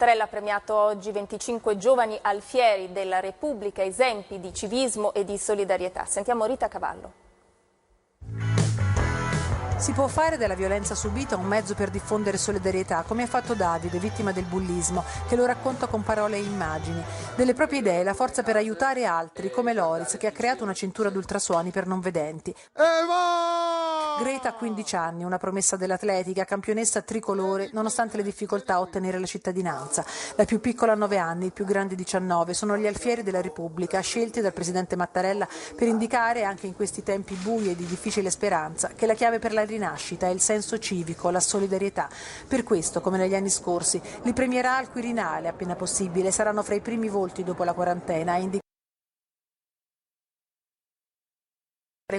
Mattarella ha premiato oggi 25 giovani alfieri della Repubblica, esempi di civismo e di solidarietà. Sentiamo Rita Cavallo. Si può fare della violenza subita un mezzo per diffondere solidarietà, come ha fatto Davide, vittima del bullismo, che lo racconta con parole e immagini. Delle proprie idee la forza per aiutare altri, come Loris, che ha creato una cintura d'ultrasuoni per non vedenti. Greta ha 15 anni, una promessa dell'atletica, campionessa tricolore, nonostante le difficoltà a ottenere la cittadinanza. La più piccola ha 9 anni, il più grande 19. Sono gli alfieri della Repubblica, scelti dal presidente Mattarella per indicare, anche in questi tempi bui e di difficile speranza, che la chiave per la rinascita è il senso civico, la solidarietà. Per questo, come negli anni scorsi, li premierà al Quirinale appena possibile. Saranno fra i primi volti dopo la quarantena a indicare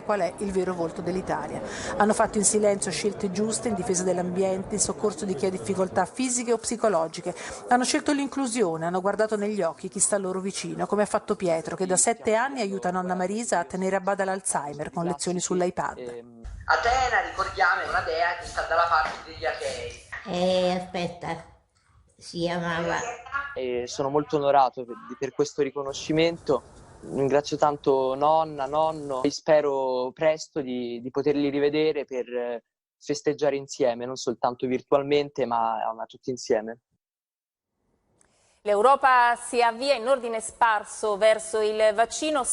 qual è il vero volto dell'Italia. Hanno fatto in silenzio scelte giuste in difesa dell'ambiente, in soccorso di chi ha difficoltà fisiche o psicologiche. Hanno scelto l'inclusione, hanno guardato negli occhi chi sta loro vicino, come ha fatto Pietro, che da 7 anni aiuta nonna Marisa a tenere a bada l'Alzheimer con lezioni sull'iPad. Atena, ricordiamo, è una dea che sta dalla parte degli Achei. Aspetta, si chiamava. Sono molto onorato per questo riconoscimento. Ringrazio tanto nonna, nonno e spero presto di poterli rivedere per festeggiare insieme, non soltanto virtualmente, ma tutti insieme. L'Europa si avvia in ordine sparso verso il vaccino.